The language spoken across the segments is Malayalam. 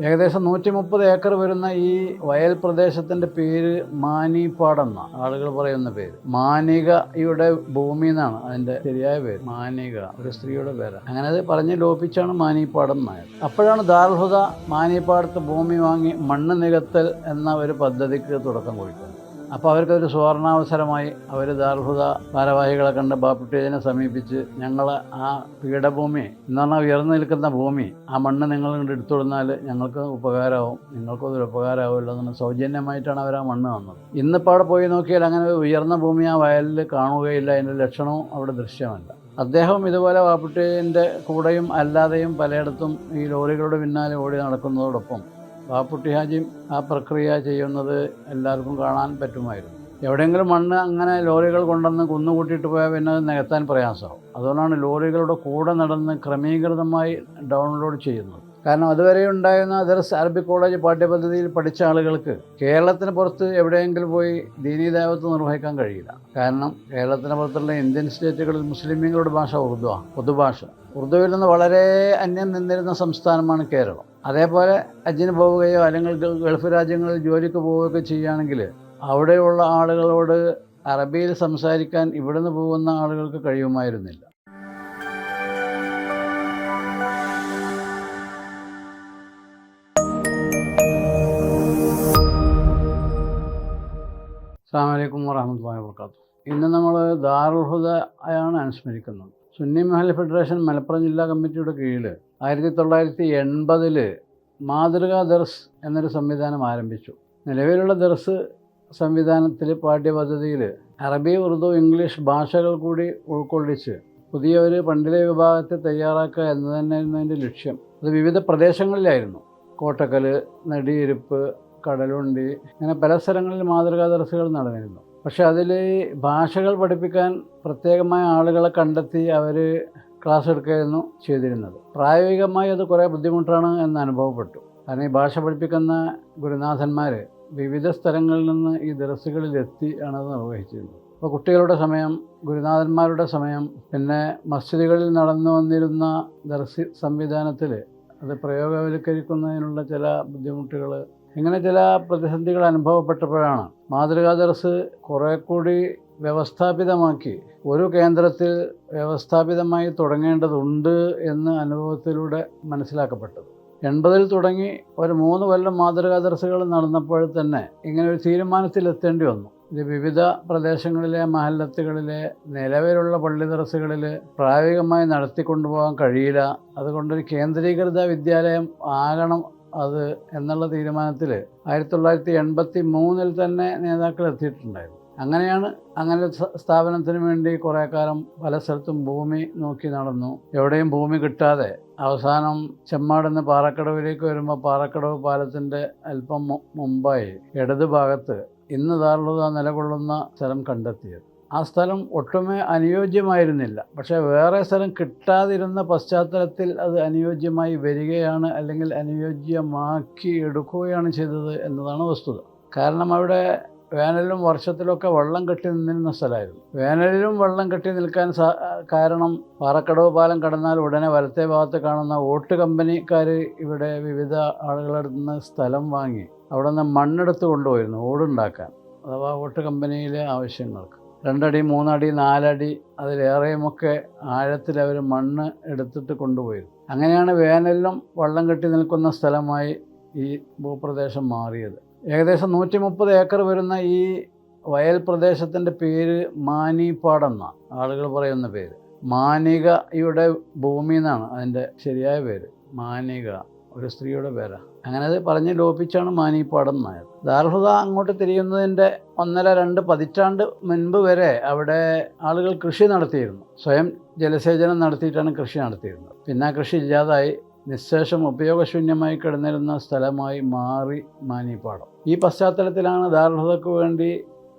ഏകദേശം 130 ഏക്കർ വരുന്ന ഈ വയൽ പ്രദേശത്തിൻ്റെ പേര് മാനിപ്പാടം എന്നാണ് ആളുകൾ പറയുന്ന പേര്. മാനികയുടെ ഭൂമി എന്നാണ് അതിൻ്റെ ശരിയായ പേര്. മാനിക ഒരു സ്ത്രീയുടെ പേരാണ്. അങ്ങനെ അത് പറഞ്ഞ് ലോപിച്ചാണ് മാനിപ്പാടം എന്നായത്. അപ്പോഴാണ് ദാറുൽ ഹുദ മാനിപ്പാടത്ത് ഭൂമി വാങ്ങി മണ്ണ് നികത്തൽ എന്ന ഒരു പദ്ധതിക്ക് തുടക്കം കുറിക്കുന്നത്. അപ്പോൾ അവർക്കൊരു സുവർണാവസരമായി അവർ ദാറുൽ ഹുദ ഭാരവാഹികളെ കണ്ട് ബാപ്പുട്ടിയെ സമീപിച്ച് ഞങ്ങൾ ആ പീഠഭൂമി എന്ന് പറഞ്ഞാൽ ഉയർന്നു നിൽക്കുന്ന ഭൂമി ആ മണ്ണ് നിങ്ങൾ കൊണ്ട് എടുത്തു കൊടുത്താൽ ഞങ്ങൾക്ക് ഉപകാരമാവും, നിങ്ങൾക്കും അതൊരു ഉപകാരമാവുമല്ലോ എന്ന് സൗജന്യമായിട്ടാണ് അവർ ആ മണ്ണ് തന്നത്. ഇന്നിപ്പോൾ അവിടെ പോയി നോക്കിയാൽ അങ്ങനെ ഉയർന്ന ഭൂമി ആ വയലിൽ കാണുകയില്ല, അതിൻ്റെ ലക്ഷണവും അവിടെ ദൃശ്യമല്ല. അദ്ദേഹം ഇതുപോലെ ബാപ്പുട്ടിൻ്റെ കൂടെയും അല്ലാതെയും പലയിടത്തും ഈ ലോറികളുടെ പിന്നാലെ ഓടി നടക്കുന്നതോടൊപ്പം ബാപ്പുട്ടി ഹാജിയും ആ പ്രക്രിയ ചെയ്യുന്നത് എല്ലാവർക്കും കാണാൻ പറ്റുമായിരുന്നു. എവിടെയെങ്കിലും മണ്ണ് അങ്ങനെ ലോറികൾ കൊണ്ടുവന്ന് കുന്നുകൂട്ടിയിട്ട് പോയാൽ പിന്നെ അത് നികത്താൻ പ്രയാസമാവും. അതുകൊണ്ടാണ് ലോറികളുടെ കൂടെ നടന്ന് ക്രമീകൃതമായി ഡൗൺലോഡ് ചെയ്യുന്നത്. കാരണം അതുവരെ ഉണ്ടായിരുന്ന ദർസ് അറബിക് കോളേജ് പാഠ്യപദ്ധതിയിൽ പഠിച്ച ആളുകൾക്ക് കേരളത്തിന് പുറത്ത് എവിടെയെങ്കിലും പോയി ദീനീ ദഅവത്ത് നിർവഹിക്കാൻ കഴിയില്ല. കാരണം കേരളത്തിന് പുറത്തുള്ള ഇന്ത്യൻ സ്റ്റേറ്റുകളിൽ മുസ്ലിമീങ്ങളുടെ ഭാഷ ഉറുദുവാണ്, പൊതുഭാഷ. ഉറുദുവിൽ നിന്ന് വളരെ അന്യം നിന്നിരുന്ന സംസ്ഥാനമാണ് കേരളം. അതേപോലെ ഹജ്ജിന് പോവുകയോ അല്ലെങ്കിൽ ഗൾഫ് രാജ്യങ്ങളിൽ ജോലിക്ക് പോവുകയൊക്കെ ചെയ്യുകയാണെങ്കിൽ അവിടെയുള്ള ആളുകളോട് അറബിയിൽ സംസാരിക്കാൻ ഇവിടുന്ന് പോകുന്ന ആളുകൾക്ക് കഴിയുമായിരുന്നില്ല. അസ്സലാമു അലൈക്കും വറഹ്മത്തുള്ളാഹി വബറകാതുഹു. ഇന്ന് നമ്മൾ ദാറുൽ ഹുദയാണ് അനുസ്മരിക്കുന്നത്. സുന്നി മഹൽ ഫെഡറേഷൻ മലപ്പുറം ജില്ലാ കമ്മിറ്റിയുടെ കീഴിൽ 1980 മാതൃകാ ദർസ് എന്നൊരു സംവിധാനം ആരംഭിച്ചു. നിലവിലുള്ള ദർസ് സംവിധാനത്തിൽ പാഠ്യപദ്ധതിയിൽ അറബി, ഉറുദു, ഇംഗ്ലീഷ് ഭാഷകൾ കൂടി ഉൾക്കൊള്ളിച്ച് പുതിയ ഒരു പണ്ഡിത വിഭാഗത്തെ തയ്യാറാക്കുക എന്ന് തന്നെയായിരുന്നു അതിൻ്റെ ലക്ഷ്യം. അത് വിവിധ പ്രദേശങ്ങളിലായിരുന്നു. കോട്ടക്കൽ, നെടിയിരുപ്പ്, കടലുണ്ടി, ഇങ്ങനെ പല സ്ഥലങ്ങളിൽ മാതൃകാ ദർസുകൾ നടന്നിരുന്നു. പക്ഷെ അതിൽ ഭാഷകൾ പഠിപ്പിക്കാൻ പ്രത്യേകമായ ആളുകളെ കണ്ടെത്തി അവർ ക്ലാസ് എടുക്കുകയായിരുന്നു ചെയ്തിരുന്നത്. പ്രായോഗികമായി അത് കുറേ ബുദ്ധിമുട്ടാണ് എന്ന് അനുഭവപ്പെട്ടു. കാരണം ഈ ഭാഷ പഠിപ്പിക്കുന്ന ഗുരുനാഥന്മാർ വിവിധ സ്ഥലങ്ങളിൽ നിന്ന് ഈ ദർസുകളിലെത്തി ആണ് അത് നിർവഹിച്ചിരുന്നത്. അപ്പോൾ കുട്ടികളുടെ സമയം, ഗുരുനാഥന്മാരുടെ സമയം, പിന്നെ മസ്ജിദുകളിൽ നടന്നു വന്നിരുന്ന ദർസ് സംവിധാനത്തിൽ അത് പ്രയോഗവൽക്കരിക്കുന്നതിനുള്ള ചില ബുദ്ധിമുട്ടുകൾ, ഇങ്ങനെ ചില പ്രതിസന്ധികൾ അനുഭവപ്പെട്ടപ്പോഴാണ് മാതൃകാ ദർസ് കുറേ കൂടി വ്യവസ്ഥാപിതമാക്കി ഒരു കേന്ദ്രത്തിൽ വ്യവസ്ഥാപിതമായി തുടങ്ങേണ്ടതുണ്ട് എന്ന് അനുഭവത്തിലൂടെ മനസ്സിലാക്കപ്പെട്ടത്. 80 തുടങ്ങി ഒരു 3 കൊല്ലം മാതൃകാ ദർസുകൾ നടന്നപ്പോൾ തന്നെ ഇങ്ങനെ ഒരു തീരുമാനത്തിലെത്തേണ്ടി വന്നു. ഇത് വിവിധ പ്രദേശങ്ങളിലെ മഹല്ലത്തുകളിലെ നിലവിലുള്ള പള്ളി ദർസുകളിൽ പ്രായോഗികമായി നടത്തിക്കൊണ്ടുപോകാൻ കഴിയില്ല, അതുകൊണ്ടൊരു കേന്ദ്രീകൃത വിദ്യാലയം ആകണം അത് എന്നുള്ള തീരുമാനത്തിൽ 1983 തന്നെ നേതാക്കൾ എത്തിയിട്ടുണ്ടായിരുന്നു. അങ്ങനെയാണ് അങ്ങനെ സ്ഥാപനത്തിന് വേണ്ടി കുറേ കാലം പല സ്ഥലത്തും ഭൂമി നോക്കി നടന്നു. എവിടെയും ഭൂമി കിട്ടാതെ അവസാനം ചെമ്മാടെന്ന് പാറക്കടവിലേക്ക് വരുമ്പോൾ പാറക്കടവ് പാലത്തിൻ്റെ അല്പം മുമ്പായി ഇടത് ഭാഗത്ത് ഇന്ന് ദാറുൽ ഹുദ നിലകൊള്ളുന്ന സ്ഥലം കണ്ടെത്തിയത്. ആ സ്ഥലം ഒട്ടുമേ അനുയോജ്യമായിരുന്നില്ല. പക്ഷേ വേറെ സ്ഥലം കിട്ടാതിരുന്ന പശ്ചാത്തലത്തിൽ അത് അനുയോജ്യമായി വരികയാണ്, അല്ലെങ്കിൽ അനുയോജ്യമാക്കി എടുക്കുകയാണ് ചെയ്തത് എന്നതാണ് വസ്തുത. കാരണം അവിടെ വേനലിലും വർഷത്തിലൊക്കെ വെള്ളം കെട്ടി നിന്നിരുന്ന സ്ഥലമായിരുന്നു. വേനലിലും വെള്ളം കെട്ടി നിൽക്കാൻ കാരണം പാറക്കടവ് പാലം കടന്നാൽ ഉടനെ വലത്തെ ഭാഗത്ത് കാണുന്ന ഓട്ട് കമ്പനിക്കാർ ഇവിടെ വിവിധ ആളുകളടുത്ത് നിന്ന് സ്ഥലം വാങ്ങി അവിടെ നിന്ന് മണ്ണെടുത്ത് കൊണ്ടുപോയിരുന്നു ഓടുണ്ടാക്കാൻ, അഥവാ ഓട്ട് കമ്പനിയിലെ ആവശ്യങ്ങൾക്ക്. 2 അടി 3 അടി 4 അടി അതിലേറെയുമൊക്കെ ആഴത്തിൽ അവർ മണ്ണ് എടുത്തിട്ട് കൊണ്ടുപോയിരുന്നു. അങ്ങനെയാണ് വേനലിലും വെള്ളം കെട്ടി നിൽക്കുന്ന സ്ഥലമായി ഈ ഭൂപ്രദേശം മാറിയത്. ഏകദേശം 130 ഏക്കർ വരുന്ന ഈ വയൽ പ്രദേശത്തിൻ്റെ പേര് മാനിപ്പാടം എന്നാണ് ആളുകൾ പറയുന്ന പേര്. മാനികയുടെ ഭൂമി എന്നാണ് അതിൻ്റെ ശരിയായ പേര്. മാനിക ഒരു സ്ത്രീയുടെ പേരാണ്. അങ്ങനെ അത് പറഞ്ഞ് ലോപിച്ചാണ് മാനിപ്പാടം എന്നായത്. ദാറുൽ ഹുദ അങ്ങോട്ട് തിരിയുന്നതിൻ്റെ 1.5-2 പതിറ്റാണ്ട് മുൻപ് വരെ അവിടെ ആളുകൾ കൃഷി നടത്തിയിരുന്നു. സ്വയം ജലസേചനം നടത്തിയിട്ടാണ് കൃഷി നടത്തിയിരുന്നത്. പിന്നെ ആ കൃഷി ഇല്ലാതായി നിശേഷം ഉപയോഗശൂന്യമായി കിടന്നിരുന്ന സ്ഥലമായി മാറി മാനിപ്പാടം. ഈ പശ്ചാത്തലത്തിലാണ് ദാറുൽ ഹുദക്ക് വേണ്ടി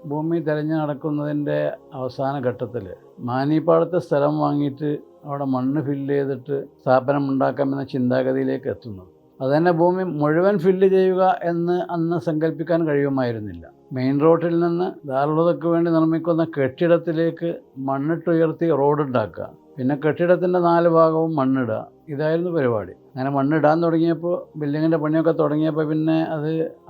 ഭൂമി തിരഞ്ഞു നടക്കുന്നതിൻ്റെ അവസാന ഘട്ടത്തിൽ മാനിപ്പാടത്തെ സ്ഥലം വാങ്ങിയിട്ട് അവിടെ മണ്ണ് ഫില്ല് ചെയ്തിട്ട് സ്ഥാപനം ഉണ്ടാക്കാമെന്ന ചിന്താഗതിയിലേക്ക് എത്തുന്നത്. അതുതന്നെ ഭൂമി മുഴുവൻ ഫില്ല് ചെയ്യുക എന്ന് അന്ന് സങ്കല്പിക്കാൻ കഴിയുമായിരുന്നില്ല. മെയിൻ റോഡിൽ നിന്ന് ദാറുൽ ഹുദക്ക് വേണ്ടി നിർമ്മിക്കുന്ന കെട്ടിടത്തിലേക്ക് മണ്ണിട്ടുയർത്തി റോഡുണ്ടാക്കുക, പിന്നെ കെട്ടിടത്തിൻ്റെ 4 ഭാഗവും മണ്ണിടുക, ഇതായിരുന്നു പരിപാടി. അങ്ങനെ മണ്ണിടാൻ തുടങ്ങിയപ്പോൾ, ബിൽഡിങ്ങിൻ്റെ പണിയൊക്കെ തുടങ്ങിയപ്പോൾ പിന്നെ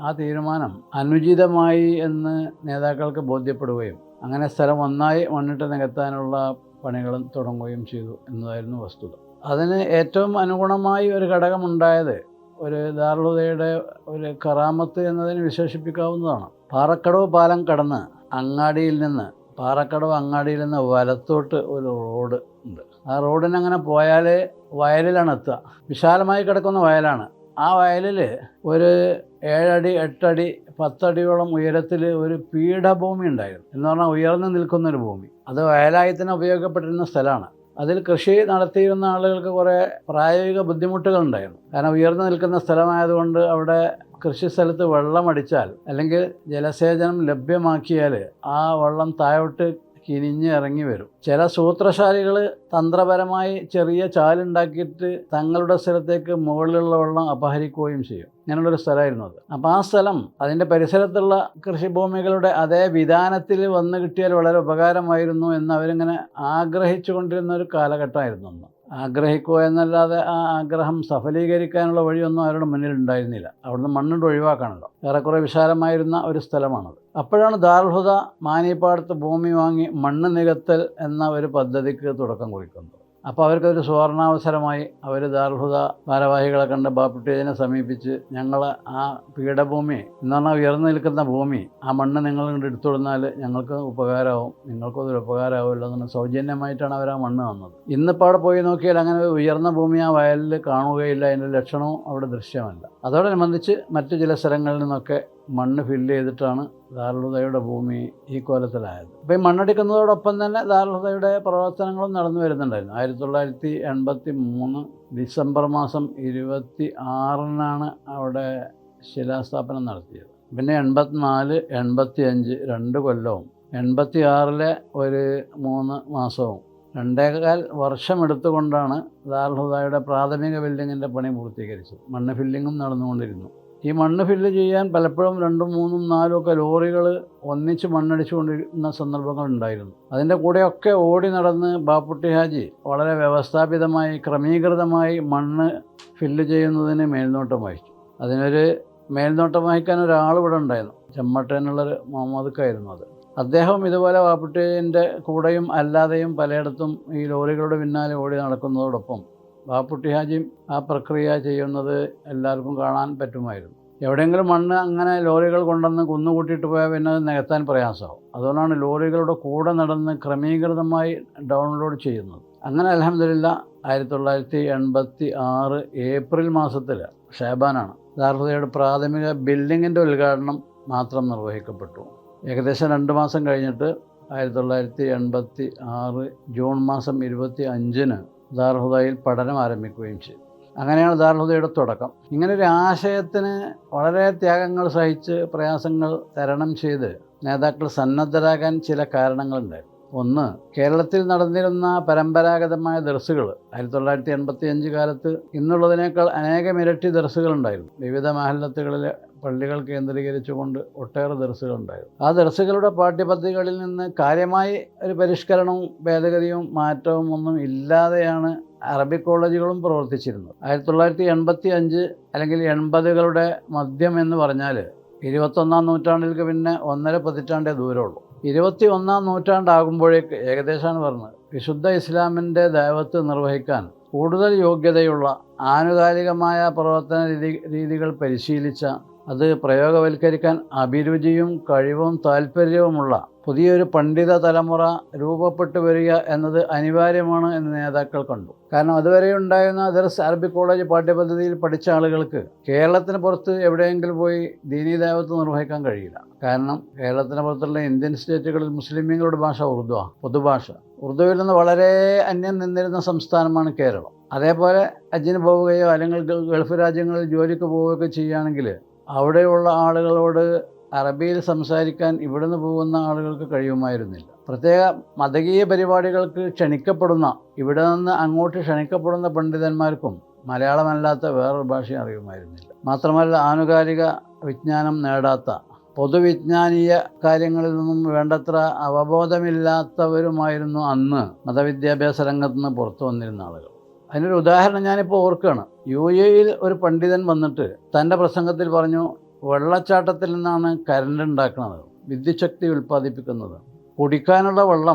ആ തീരുമാനം അനുചിതമായി എന്ന് നേതാക്കൾക്ക് ബോധ്യപ്പെടുകയും അങ്ങനെ സ്ഥലം ഒന്നായി മണ്ണിട്ട് നികത്താനുള്ള പണികളും തുടങ്ങുകയും ചെയ്തു എന്നതായിരുന്നു വസ്തുത. അതിന് ഏറ്റവും അനുഗുണമായി ഒരു ഘടകമുണ്ടായത് ഒരു ദാറുൽ ഹുദയുടെ ഒരു കറാമത്ത് എന്നതിന് വിശേഷിപ്പിക്കാവുന്നതാണ്. പാറക്കടവ് പാലം കടന്ന് പാറക്കടവ് അങ്ങാടിയിൽ നിന്ന് വലത്തോട്ട് ഒരു റോഡ് ഉണ്ട്. ആ റോഡിനങ്ങനെ പോയാൽ വയലിലാണ് എത്തുക. വിശാലമായി കിടക്കുന്ന വയലാണ്. ആ വയലിൽ ഒരു 7 അടി 8 അടി 10 അടിയോളം ഉയരത്തിൽ ഒരു പീഠഭൂമി ഉണ്ടായിരുന്നു. എന്ന് പറഞ്ഞാൽ ഉയർന്നു നിൽക്കുന്നൊരു ഭൂമി. അത് വയലായി തന്നെ ഉപയോഗപ്പെട്ടിരുന്ന സ്ഥലമാണ്. അതിൽ കൃഷി നടത്തിയിരുന്ന ആളുകൾക്ക് കുറേ പ്രായോഗിക ബുദ്ധിമുട്ടുകളുണ്ടായിരുന്നു. കാരണം ഉയർന്നു നിൽക്കുന്ന സ്ഥലമായതുകൊണ്ട് അവിടെ കൃഷി സ്ഥലത്ത് വെള്ളമടിച്ചാൽ അല്ലെങ്കിൽ ജലസേചനം ലഭ്യമാക്കിയാൽ ആ വെള്ളം താഴോട്ട് കിനിഞ്ഞ് ഇറങ്ങി വരും. ചില സൂത്രശാലികൾ തന്ത്രപരമായി ചെറിയ ചാലുണ്ടാക്കിയിട്ട് തങ്ങളുടെ സ്ഥലത്തേക്ക് മുകളിലുള്ള വെള്ളം അപഹരിക്കുകയും ചെയ്യും. ഇങ്ങനെയുള്ളൊരു സ്ഥലമായിരുന്നു അത്. അപ്പോൾ ആ സ്ഥലം അതിൻ്റെ പരിസരത്തുള്ള കൃഷിഭൂമികളുടെ അതേ വിധാനത്തിൽ വന്നു കിട്ടിയാൽ വളരെ ഉപകാരമായിരുന്നു എന്ന് അവരിങ്ങനെ ആഗ്രഹിച്ചു കൊണ്ടിരുന്ന ഒരു കാലഘട്ടമായിരുന്നു അന്ന്. ആഗ്രഹിക്കുക എന്നല്ലാതെ ആ ആഗ്രഹം സഫലീകരിക്കാനുള്ള വഴിയൊന്നും അവരുടെ മുന്നിൽ ഉണ്ടായിരുന്നില്ല. അവിടുന്ന് മണ്ണിട്ട് ഒഴിവാക്കാണല്ലോ. ഏറെക്കുറെ വിശാലമായിരുന്ന ഒരു സ്ഥലമാണത്. അപ്പോഴാണ് ദാറുൽ ഹുദ മാനിപ്പാടത്ത് ഭൂമി വാങ്ങി മണ്ണ് നികത്തൽ എന്ന ഒരു പദ്ധതിക്ക് തുടക്കം കുറിക്കുന്നത്. അപ്പോൾ അവർക്കൊരു സുവർണാവസരമായി അവർ ദാറുൽ ഹുദ ഭാരവാഹികളെ കണ്ട് ബാപ്പുട്ടിയെ സമീപിച്ച്, ഞങ്ങൾ ആ പീഠഭൂമി എന്ന് പറഞ്ഞാൽ ഉയർന്നു നിൽക്കുന്ന ഭൂമി, ആ മണ്ണ് നിങ്ങൾ ഇങ്ങോട്ട് എടുത്തു കൊടുത്താൽ ഞങ്ങൾക്ക് ഉപകാരമാവും, നിങ്ങൾക്കും അതൊരു ഉപകാരമാവില്ല എന്ന് സൗജന്യമായിട്ടാണ് അവർ ആ മണ്ണ് തന്നത്. ഇന്നിപ്പോൾ അവിടെ പോയി നോക്കിയാൽ അങ്ങനെ ഉയർന്ന ഭൂമി ആ വയലിൽ കാണുകയില്ല, അതിൻ്റെ ലക്ഷണവും അവിടെ ദൃശ്യമല്ല. അതോടനുബന്ധിച്ച് മറ്റു ചില സ്ഥലങ്ങളിൽ നിന്നൊക്കെ മണ്ണ് ഫില്ല് ചെയ്തിട്ടാണ് ദാറുൽ ഹുദയുടെ ഭൂമി ഈ കോലത്തിലായത്. അപ്പോൾ ഈ മണ്ണടിക്കുന്നതോടൊപ്പം തന്നെ ദാറുൽ ഹുദയുടെ പ്രവർത്തനങ്ങളും നടന്നു വരുന്നുണ്ടായിരുന്നു. 1983 ഡിസംബർ മാസം 26-നാണ് അവിടെ ശിലാസ്ഥാപനം നടത്തിയത്. പിന്നെ 84, 85 2 കൊല്ലവും 86-ലെ ഒരു 3 മാസവും 2.25 വർഷം എടുത്തുകൊണ്ടാണ് ദാറുൽ ഹുദയുടെ പ്രാഥമിക ബിൽഡിങ്ങിൻ്റെ പണി പൂർത്തീകരിച്ചത്. മണ്ണ് ഫില്ലിങ്ങും നടന്നുകൊണ്ടിരുന്നു. ഈ മണ്ണ് ഫില്ല് ചെയ്യാൻ പലപ്പോഴും 2, 3, 4 ഒക്കെ ലോറികൾ ഒന്നിച്ച് മണ്ണടിച്ചുകൊണ്ടിരുന്ന സന്ദർഭങ്ങളുണ്ടായിരുന്നു. അതിൻ്റെ കൂടെയൊക്കെ ഓടി നടന്ന് ബാപ്പുട്ടി ഹാജി വളരെ വ്യവസ്ഥാപിതമായി ക്രമീകൃതമായി മണ്ണ് ഫില്ല് ചെയ്യുന്നതിന് മേൽനോട്ടം വഹിച്ചു. അതിനൊരു മേൽനോട്ടം വഹിക്കാൻ ഒരാൾ ഇവിടെ ഉണ്ടായിരുന്നു. ചെമ്മട്ടേനുള്ളൊരു മുഹമ്മദ്ക്കായിരുന്നു അത്. അദ്ദേഹം ഇതുപോലെ ബാപ്പുട്ടീൻ്റെ കൂടെയും അല്ലാതെയും പലയിടത്തും ഈ ലോറികളുടെ പിന്നാലെ ഓടി നടക്കുന്നതോടൊപ്പം ബാപ്പുട്ടി ഹാജിയും ആ പ്രക്രിയ ചെയ്യുന്നത് എല്ലാവർക്കും കാണാൻ പറ്റുമായിരുന്നു. എവിടെയെങ്കിലും മണ്ണ് അങ്ങനെ ലോറികൾ കൊണ്ടുവന്ന് കുന്നുകൂട്ടിയിട്ട് പോയാൽ പിന്നെ അത് നികത്താൻ പ്രയാസമാവും. അതുകൊണ്ടാണ് ലോറികളുടെ കൂടെ നടന്ന് ക്രമീകൃതമായി ഡൗൺലോഡ് ചെയ്യുന്നത്. അങ്ങനെ അൽഹംദുലില്ലാ 1986 ഏപ്രിൽ മാസത്തിൽ ഷാബാനാണ് ദാറുൽ ഹുദയുടെ പ്രാഥമിക ബിൽഡിങ്ങിൻ്റെ ഉദ്ഘാടനം മാത്രം നിർവഹിക്കപ്പെട്ടു. ഏകദേശം 2 മാസം കഴിഞ്ഞിട്ട് 1986 ജൂൺ മാസം 25-ന് ദാറുൽ ഹുദയിൽ പഠനം ആരംഭിക്കുകയും ചെയ്തു. അങ്ങനെയാണ് ദാറുൽ ഹുദയുടെ തുടക്കം. ഇങ്ങനൊരു ആശയത്തിന് വളരെ ത്യാഗങ്ങൾ സഹിച്ച് പ്രയാസങ്ങൾ തരണം ചെയ്ത് നേതാക്കൾ സന്നദ്ധരാകാൻ ചില കാരണങ്ങളുണ്ടായിരുന്നു. ഒന്ന്, കേരളത്തിൽ നടന്നിരുന്ന പരമ്പരാഗതമായ ദർസുകൾ 1985 കാലത്ത് ഇന്നുള്ളതിനേക്കാൾ അനേകം ഇരട്ടി ദർസുകളുണ്ടായിരുന്നു. വിവിധ മഹല്ലത്തുകളിലെ പള്ളികൾ കേന്ദ്രീകരിച്ചുകൊണ്ട് ഒട്ടേറെ ദർസുകളുണ്ടായിരുന്നു. ആ ദർസുകളുടെ പാഠ്യപദ്ധതികളിൽ നിന്ന് കാര്യമായി ഒരു പരിഷ്കരണവും ഭേദഗതിയും മാറ്റവും ഒന്നും ഇല്ലാതെയാണ് അറബിക് കോളേജുകളും പ്രവർത്തിച്ചിരുന്നത്. 1985 അല്ലെങ്കിൽ 80-കളുടെ മധ്യം എന്ന് പറഞ്ഞാൽ 21-ാം നൂറ്റാണ്ടിലേക്ക് പിന്നെ 1.5 പതിറ്റാണ്ടേ ദൂരമുള്ളൂ. 21-ാം നൂറ്റാണ്ടാകുമ്പോഴേക്ക് ഏകദേശമാണ് പറഞ്ഞത്, വിശുദ്ധ ഇസ്ലാമിൻ്റെ ദഅവത്ത് നിർവഹിക്കാൻ കൂടുതൽ യോഗ്യതയുള്ള ആനുകാലികമായ പ്രവർത്തന രീതികൾ പരിശീലിച്ച, അത് പ്രയോഗവൽക്കരിക്കാൻ അഭിരുചിയും കഴിവും താല്പര്യവുമുള്ള പുതിയൊരു പണ്ഡിത തലമുറ രൂപപ്പെട്ടു വരിക എന്നത് അനിവാര്യമാണ് എന്ന് നേതാക്കൾ കണ്ടു. കാരണം അതുവരെ ഉണ്ടായിരുന്ന ദർസ് അറബിക് കോളേജ് പാഠ്യപദ്ധതിയിൽ പഠിച്ച ആളുകൾക്ക് കേരളത്തിന് പുറത്ത് എവിടെയെങ്കിലും പോയി ദീനീ ദഅവത്ത് നിർവഹിക്കാൻ കഴിയില്ല. കാരണം കേരളത്തിന് പുറത്തുള്ള ഇന്ത്യൻ സ്റ്റേറ്റുകളിൽ മുസ്ലിമീങ്ങളുടെ ഭാഷ ഉറുദുവാണ്, പൊതുഭാഷ. ഉറുദുവിൽ നിന്ന് വളരെ അന്യം നിന്നിരുന്ന സംസ്ഥാനമാണ് കേരളം. അതേപോലെ ഹജ്ജിന് പോവുകയോ അല്ലെങ്കിൽ ഗൾഫ് രാജ്യങ്ങളിൽ ജോലിക്ക് പോവുകയൊക്കെ ചെയ്യുകയാണെങ്കിൽ അവിടെയുള്ള ആളുകളോട് അറബിയിൽ സംസാരിക്കാൻ ഇവിടുന്ന് പോകുന്ന ആളുകൾക്ക് കഴിയുമായിരുന്നില്ല. പ്രത്യേക മതകീയ പരിപാടികൾക്ക് ക്ഷണിക്കപ്പെടുന്ന, ഇവിടെ നിന്ന് അങ്ങോട്ട് ക്ഷണിക്കപ്പെടുന്ന പണ്ഡിതന്മാർക്കും മലയാളമല്ലാത്ത വേറൊരു ഭാഷയും അറിയുമായിരുന്നില്ല. മാത്രമല്ല ആനുകാലിക വിജ്ഞാനം നേടാത്ത പൊതുവിജ്ഞാനീയ കാര്യങ്ങളിൽ നിന്നും വേണ്ടത്ര അവബോധമില്ലാത്തവരുമായിരുന്നു അന്ന് മതവിദ്യാഭ്യാസ രംഗത്ത് നിന്ന് പുറത്തു വന്നിരുന്ന ആളുകൾ. അതിനൊരു ഉദാഹരണം ഞാനിപ്പോൾ ഓർക്കുകയാണ്. UAE-യിൽ ഒരു പണ്ഡിതൻ വന്നിട്ട് തൻ്റെ പ്രസംഗത്തിൽ പറഞ്ഞു, വെള്ളച്ചാട്ടത്തിൽ നിന്നാണ് കരണ്ട് ഉണ്ടാക്കുന്നത്, വിദ്യുച്ഛക്തി ഉൽപ്പാദിപ്പിക്കുന്നത്. കുടിക്കാനുള്ള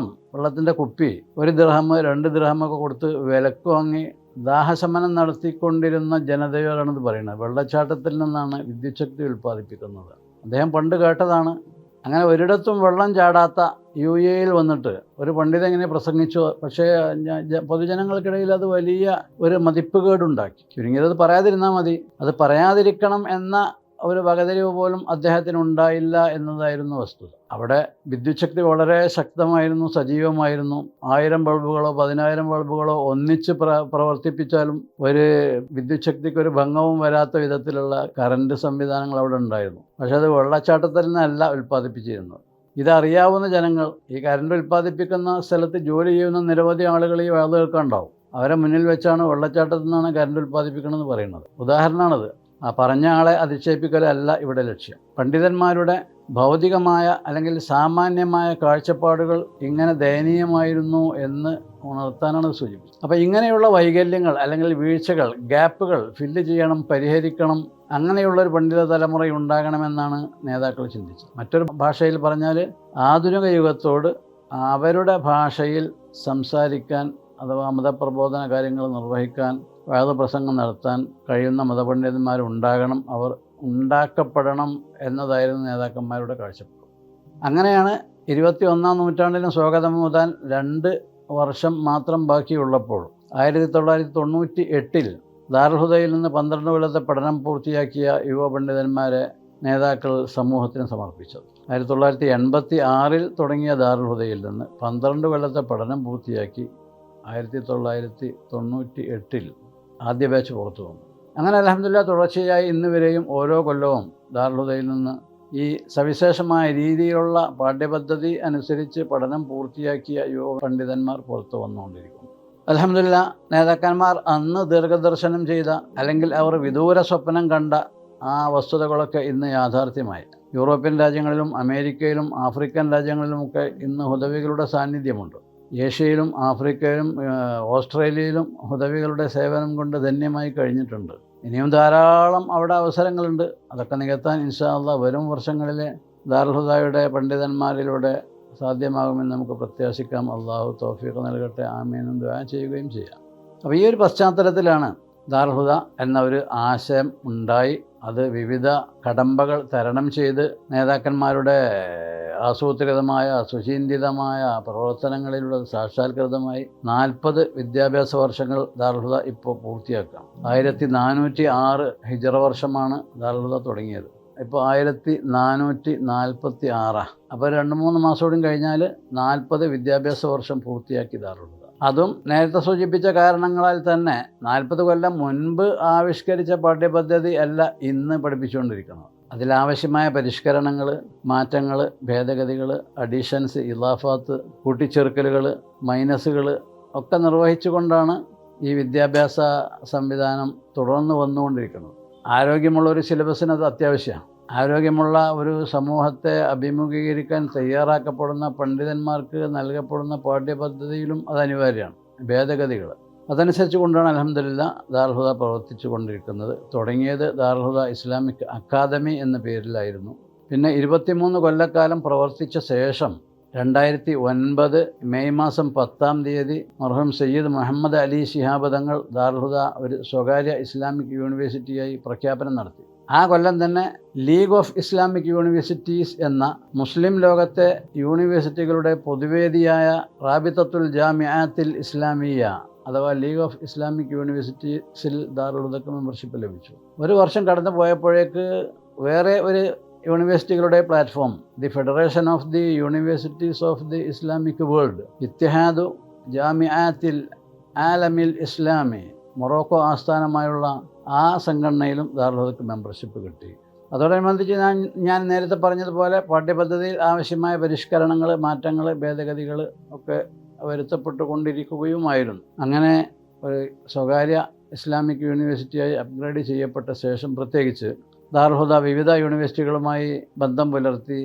വെള്ളത്തിൻ്റെ കുപ്പി 1 ദിർഹം 2 ദിർഹമൊക്കെ കൊടുത്ത് വിലക്ക് വാങ്ങി ദാഹശമനം നടത്തിക്കൊണ്ടിരുന്ന ജനതയോടാണിത് പറയുന്നത്. വെള്ളച്ചാട്ടത്തിൽ നിന്നാണ് വിദ്യുച്ഛക്തി ഉൽപ്പാദിപ്പിക്കുന്നത്. അദ്ദേഹം പണ്ട് കേട്ടതാണ്. അങ്ങനെ ഒരിടത്തും വെള്ളം ചാടാത്ത UAE-യിൽ വന്നിട്ട് ഒരു പണ്ഡിതൻ ഇങ്ങനെ പ്രസംഗിച്ചു. പക്ഷേ പൊതുജനങ്ങൾക്കിടയിൽ അത് വലിയ ഒരു മതിപ്പുകേടുണ്ടാക്കി. ചുരുങ്ങിയത് പറയാതിരുന്നാൽ മതി. അത് പറയാതിരിക്കണം എന്ന ഒരു വകതിരിവ് പോലും അദ്ദേഹത്തിന് ഉണ്ടായില്ല എന്നതായിരുന്നു വസ്തുത. അവിടെ വിദ്യുച്ഛക്തി വളരെ ശക്തമായിരുന്നു, സജീവമായിരുന്നു. 1000 ബൾബുകളോ 10000 ബൾബുകളോ ഒന്നിച്ച് പ്രവർത്തിപ്പിച്ചാലും ഒരു വിദ്യുച്ഛക്തിക്ക് ഒരു ഭംഗവും വരാത്ത വിധത്തിലുള്ള കറണ്ട് സംവിധാനങ്ങൾ അവിടെ ഉണ്ടായിരുന്നു. പക്ഷെ അത് വെള്ളച്ചാട്ടത്തിൽ നിന്നല്ല ഉൽപ്പാദിപ്പിച്ചിരുന്നത്. ഇതറിയാവുന്ന ജനങ്ങൾ, ഈ കറണ്ട് ഉൽപ്പാദിപ്പിക്കുന്ന സ്ഥലത്ത് ജോലി ചെയ്യുന്ന നിരവധി ആളുകൾ ഈ വാത് കേൾക്കാനുണ്ടാവും. അവരെ മുന്നിൽ വെച്ചാണ് വെള്ളച്ചാട്ടത്തിൽ നിന്നാണ് കറണ്ട് ഉൽപ്പാദിപ്പിക്കണമെന്ന് പറയുന്നത്. ഉദാഹരണമാണത്. ആ പറഞ്ഞ ആളെ അധിക്ഷേപിക്കലല്ല ഇവിടെ ലക്ഷ്യം. പണ്ഡിതന്മാരുടെ ഭൗതികമായ അല്ലെങ്കിൽ സാമാന്യമായ കാഴ്ചപ്പാടുകൾ ഇങ്ങനെ ദയനീയമായിരുന്നു എന്ന് ഉണർത്താനാണ് സൂചിപ്പിച്ചത്. അപ്പോൾ ഇങ്ങനെയുള്ള വൈകല്യങ്ങൾ അല്ലെങ്കിൽ വീഴ്ചകൾ, ഗ്യാപ്പുകൾ ഫില്ല് ചെയ്യണം, പരിഹരിക്കണം, അങ്ങനെയുള്ളൊരു പണ്ഡിത തലമുറ ഉണ്ടാകണമെന്നാണ് നേതാക്കൾ ചിന്തിച്ചത്. മറ്റൊരു ഭാഷയിൽ പറഞ്ഞാൽ ആധുനിക യുഗത്തോട് അവരുടെ ഭാഷയിൽ സംസാരിക്കാൻ അഥവാ മതപ്രബോധന കാര്യങ്ങൾ നിർവഹിക്കാൻ, വേദപ്രസംഗം നടത്താൻ കഴിയുന്ന മതപണ്ഡിതന്മാരുണ്ടാകണം, അവർ ഉണ്ടാക്കപ്പെടണം എന്നതായിരുന്നു നേതാക്കന്മാരുടെ കാഴ്ചപ്പാട്. അങ്ങനെയാണ് 21-ാം നൂറ്റാണ്ടിന് സ്വാഗതം മുതൽ 2 വർഷം മാത്രം ബാക്കിയുള്ളപ്പോൾ 1998-ൽ ദാറുൽ ഹുദയിൽ നിന്ന് 12 കൊല്ലത്തെ പഠനം പൂർത്തിയാക്കിയ യുവ പണ്ഡിതന്മാരെ നേതാക്കൾ സമൂഹത്തിന് സമർപ്പിച്ചത്. 1986-ൽ തുടങ്ങിയ ദാറുൽ ഹുദയിൽ നിന്ന് 12 കൊല്ലത്തെ പഠനം പൂർത്തിയാക്കി 1998-ൽ ആദ്യ ബാച്ച് പുറത്തു വന്നു. അങ്ങനെ അൽഹംദുലില്ലാഹ് തുടർച്ചയായി ഇന്ന് വരെയും ഓരോ കൊല്ലവും ദാറുൽ ഹുദയിൽ നിന്ന് ഈ സവിശേഷമായ രീതിയിലുള്ള പാഠ്യപദ്ധതി അനുസരിച്ച് പഠനം പൂർത്തിയാക്കിയ യുവ പണ്ഡിതന്മാർ പുറത്തു വന്നുകൊണ്ടിരിക്കുന്നു. അൽഹംദുലില്ലാഹ് നേതാക്കന്മാർ അന്ന് ദീർഘദർശനം ചെയ്ത അല്ലെങ്കിൽ അവർ വിദൂര സ്വപ്നം കണ്ട ആ വസ്തുതകളൊക്കെ ഇന്ന് യാഥാർത്ഥ്യമായി. യൂറോപ്യൻ രാജ്യങ്ങളിലും അമേരിക്കയിലും ആഫ്രിക്കൻ രാജ്യങ്ങളിലുമൊക്കെ ഇന്ന് ഹുദവികളുടെ സാന്നിധ്യമുണ്ട്. ഏഷ്യയിലും ആഫ്രിക്കയിലും ഓസ്ട്രേലിയയിലും ഹുദവികളുടെ സേവനം കൊണ്ട് ധന്യമായി കഴിഞ്ഞിട്ടുണ്ട്. ഇനിയും ധാരാളം അവിടെ അവസരങ്ങളുണ്ട്. അതൊക്കെ നികത്താൻ ഇൻഷാ അല്ലാഹ് വരും വർഷങ്ങളിലെ ദാറുൽ ഹുദയുടെ പണ്ഡിതന്മാരിലൂടെ സാധ്യമാകുമെന്ന് നമുക്ക് പ്രത്യാശിക്കാം. അള്ളാഹു തൗഫീഖ് നൽകട്ടെ. ആമീൻ ദുആ ചെയ്യുകയും ചെയ്യാം. അപ്പോൾ ഈ ഒരു പശ്ചാത്തലത്തിലാണ് ദാറുൽ ഹുദ എന്ന ഒരു ആശയം ഉണ്ടായി. അത് വിവിധ കടമ്പകൾ തരണം ചെയ്ത് നേതാക്കന്മാരുടെ ആസൂത്രിതമായ സുചിന്തിതമായ പ്രവർത്തനങ്ങളിലൂടെ സാക്ഷാത്കൃതമായി 40 വിദ്യാഭ്യാസ വർഷങ്ങൾ ദാറുൽ ഹുദ ഇപ്പോൾ പൂർത്തിയാക്കാം. 1406 ഹിജ്റ വർഷമാണ് ദാറുൽ ഹുദ തുടങ്ങിയത്. ഇപ്പോൾ 1446. അപ്പോൾ 2-3 മാസം കൂടി കഴിഞ്ഞാൽ 40 വിദ്യാഭ്യാസ വർഷം പൂർത്തിയാക്കി ദാറുൽ ഹുദ. അതും നേരത്തെ സൂചിപ്പിച്ച കാരണങ്ങളാൽ തന്നെ 40 കൊല്ലം മുൻപ് ആവിഷ്കരിച്ച പാഠ്യപദ്ധതി അല്ല ഇന്ന് പഠിപ്പിച്ചുകൊണ്ടിരിക്കുന്നത്. അതിലാവശ്യമായ പരിഷ്കരണങ്ങൾ, മാറ്റങ്ങൾ, ഭേദഗതികൾ, അഡീഷൻസ്, ഇളാഫാത്ത്, കൂട്ടിച്ചേർക്കലുകൾ, മൈനസുകൾ ഒക്കെ നിർവഹിച്ചുകൊണ്ടാണ് ഈ വിദ്യാഭ്യാസ സംവിധാനം തുടർന്ന് വന്നുകൊണ്ടിരിക്കുന്നത്. ആരോഗ്യമുള്ള ഒരു സിലബസിന് അത് അത്യാവശ്യമാണ്. ആരോഗ്യമുള്ള ഒരു സമൂഹത്തെ അഭിമുഖീകരിക്കാൻ തയ്യാറാക്കപ്പെടുന്ന പണ്ഡിതന്മാർക്ക് നൽകപ്പെടുന്ന പാഠ്യപദ്ധതിയിലും അത് അനിവാര്യമാണ്. ഭേദഗതികൾ അതനുസരിച്ച് കൊണ്ടാണ് അൽഹംദുലില്ലാഹ് ദാറുൽ ഹുദ പ്രവർത്തിച്ചു കൊണ്ടിരിക്കുന്നത്. തുടങ്ങിയത് ദാറുൽ ഹുദ ഇസ്ലാമിക് അക്കാദമി എന്ന പേരിലായിരുന്നു. പിന്നെ 23 കൊല്ലക്കാലം പ്രവർത്തിച്ച ശേഷം 2009 മെയ് മാസം 10-ാം തീയതി മർഹൂം സയ്യിദ് മുഹമ്മദ് അലി ശിഹാബ് തങ്ങൾ ദാറുൽ ഹുദ ഒരു സ്വകാര്യ ഇസ്ലാമിക് യൂണിവേഴ്സിറ്റിയായി പ്രഖ്യാപനം നടത്തി. ആ കൊല്ലം തന്നെ ലീഗ് ഓഫ് ഇസ്ലാമിക് യൂണിവേഴ്സിറ്റീസ് എന്ന മുസ്ലിം ലോകത്തെ യൂണിവേഴ്സിറ്റികളുടെ പൊതുവേദിയായ റാബിത്തത്തുൽ ജാമിഅത്തിൽ ഇസ്ലാമിയ അഥവാ ലീഗ് ഓഫ് ഇസ്ലാമിക് യൂണിവേഴ്സിറ്റീസിൽ ദാറുൽ ഹുദക്ക് മെമ്പർഷിപ്പ് ലഭിച്ചു. ഒരു വർഷം കടന്നു പോയപ്പോഴേക്ക് വേറെ ഒരു യൂണിവേഴ്സിറ്റികളുടെ platform, the federation of the universities of the Islamic world, ഇത്തിഹാദു ജാമിഅത്തിൽ ആലമിൽ ഇസ്ലാമി, മൊറോക്കോ ആസ്ഥാനമായുള്ള ആ സംഘടനയിലും ദാറുൽ ഹുദക്ക് മെമ്പർഷിപ്പ് കിട്ടി. അതോടനുബന്ധിച്ച് ഞാൻ നേരത്തെ പറഞ്ഞതുപോലെ പാഠ്യപദ്ധതിയിൽ ആവശ്യമായ പരിഷ്കരണങ്ങൾ, മാറ്റങ്ങൾ, ഭേദഗതികൾ ഒക്കെ വരുത്തപ്പെട്ടുകൊണ്ടിരിക്കുകയുമായിരുന്നു. അങ്ങനെ ഒരു സ്വകാര്യ ഇസ്ലാമിക് യൂണിവേഴ്സിറ്റിയായി അപ്ഗ്രേഡ് ചെയ്യപ്പെട്ട ശേഷം പ്രത്യേകിച്ച് ദാറുൽ ഹുദ വിവിധ യൂണിവേഴ്സിറ്റികളുമായി ബന്ധം പുലർത്തി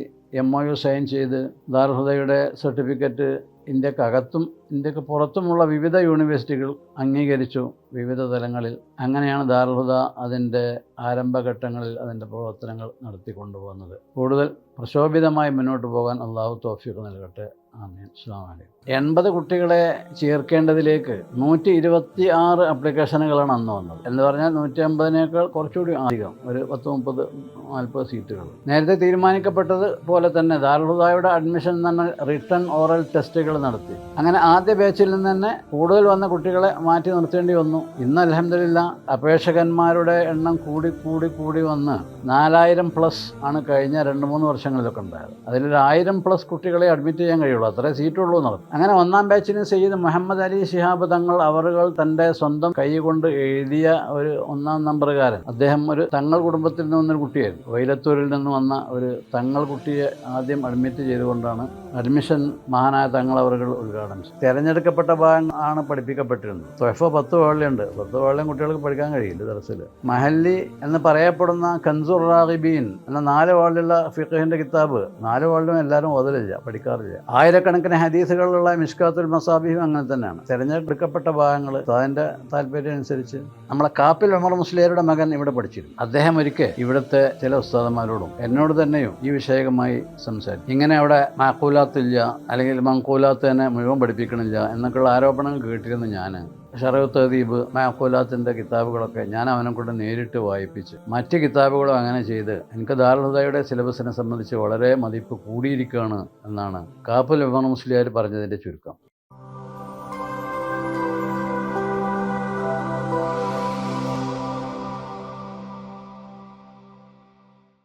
MOU സൈൻ ചെയ്ത് ദാറുൽ ഹുദയുടെ സർട്ടിഫിക്കറ്റ് ഇന്ത്യക്കകത്തും ഇന്ത്യക്ക് പുറത്തുമുള്ള വിവിധ യൂണിവേഴ്സിറ്റികൾ അംഗീകരിച്ചു വിവിധ തലങ്ങളിൽ. അങ്ങനെയാണ് ദാറുൽ ഹുദ അതിൻ്റെ ആരംഭഘട്ടങ്ങളിൽ അതിൻ്റെ പ്രവർത്തനങ്ങൾ നടത്തിക്കൊണ്ടുപോകുന്നത്. കൂടുതൽ പ്രശോഭിതമായി മുന്നോട്ട് പോകാൻ അള്ളാഹു തൗഫീഖ് നൽകട്ടെ. ആമീൻ. അസ്സലാമു അലൈക്കും. 80 കുട്ടികളെ ചേർക്കേണ്ടതിലേക്ക് 126 അപ്ലിക്കേഷനുകളാണ് അന്ന് വന്നത്. എന്ന് പറഞ്ഞാൽ 150-നേക്കാൾ കുറച്ചുകൂടി അധികം, ഒരു 30-40 സീറ്റുകൾ. നേരത്തെ തീരുമാനിക്കപ്പെട്ടത് പോലെ തന്നെ ദാറുൽ ഹുദയുടെ അഡ്മിഷൻ തന്നെ റിട്ടൺ ഓറൽ ടെസ്റ്റുകൾ നടത്തി. അങ്ങനെ ആദ്യ ബാച്ചിൽ നിന്ന് തന്നെ കൂടുതൽ വന്ന കുട്ടികളെ മാറ്റി നിർത്തേണ്ടി വന്നു. ഇന്ന് അൽഹംദുലില്ലാ അപേക്ഷകന്മാരുടെ എണ്ണം കൂടി വന്ന് 4000+ ആണ് കഴിഞ്ഞ 2-3 വർഷങ്ങളിലൊക്കെ ഉണ്ടായത്. അതിലൊരു 1000+ കുട്ടികളെ അഡ്മിറ്റ് ചെയ്യാൻ കഴിയുള്ളൂ, അത്രേ സീറ്റുള്ളൂ നടന്നു. അങ്ങനെ ഒന്നാം ബാച്ചിന് സയ്യിദ് മുഹമ്മദ് അലി ശിഹാബ് തങ്ങൾ അവറുകൾ തൻ്റെ സ്വന്തം കൈ കൊണ്ട് എഴുതിയ ഒരു 1-ാം നമ്പറുകാരൻ. അദ്ദേഹം ഒരു തങ്ങൾ കുടുംബത്തിൽ നിന്ന് വന്നൊരു കുട്ടിയായിരുന്നു. വൈലത്തൂരിൽ നിന്ന് വന്ന ഒരു തങ്ങൾ കുട്ടിയെ ആദ്യം അഡ്മിറ്റ് ചെയ്തുകൊണ്ടാണ് അഡ്മിഷൻ മഹാനായ തങ്ങൾ അവറുകൾ ഉദ്ഘാടനം ചെയ്തത്. തിരഞ്ഞെടുക്കപ്പെട്ട ഭാഗം ആണ് പഠിപ്പിക്കപ്പെട്ടിരുന്നത്. തൊഹഫ 10 വാള്യുണ്ട്. 10 വാള്യം കുട്ടികൾക്ക് പഠിക്കാൻ കഴിയില്ല ദർസിൽ. മഹല്ലി എന്ന് പറയപ്പെടുന്ന കൻസുർ റാഗിബീൻ എന്ന 4 വാള്യുള്ള ഫിഖഹിൻ്റെ കിതാബ് 4 വാള്യം എല്ലാവരും ഓതലില്ല, പഠിക്കാറില്ല. ആയിരക്കണക്കിന് ഹദീസുകളുള്ള മിഷ്കാത്തുൽ മസാബിഹും അങ്ങനെ തന്നെയാണ്. തിരഞ്ഞെടുക്കപ്പെട്ട ഭാഗങ്ങൾ അതിൻ്റെ താല്പര്യം അനുസരിച്ച്. നമ്മളെ കാപ്പിൽ ഉമർ മുസ്ലിയാരുടെ മകൻ ഇവിടെ പഠിച്ചിരുന്നു. അദ്ദേഹം ഒരിക്കൽ ഇവിടുത്തെ ചില ഉസ്താദന്മാരോടും എന്നോട് തന്നെയും ഈ വിഷയകമായി സംസാരിച്ചു. ഇങ്ങനെ അവിടെ മാക്കൂലാത്തില്ല, അല്ലെങ്കിൽ മങ്കൂലാത്ത് തന്നെ മുഴുവൻ പഠിപ്പിക്കണില്ല എന്നൊക്കെയുള്ള ആരോപണങ്ങൾ കേട്ടിരുന്നു. ഞാൻ ഷറഹ് തഹ്ദീബ്, മാഖൂലാത്തിൻ്റെ കിതാബുകളൊക്കെ ഞാൻ അവനെ കൊണ്ട് നേരിട്ട് വായിപ്പിച്ച് മറ്റ് കിതാബുകളും അങ്ങനെ ചെയ്ത് എനിക്ക് ദാറുൽ ഹുദയുടെ സിലബസിനെ സംബന്ധിച്ച് വളരെ മതിപ്പ് കൂടിയിരിക്കുകയാണ് എന്നാണ് കാപ്പുൽ ഉമർ മുസ്ലിയാർ പറഞ്ഞതിൻ്റെ ചുരുക്കം.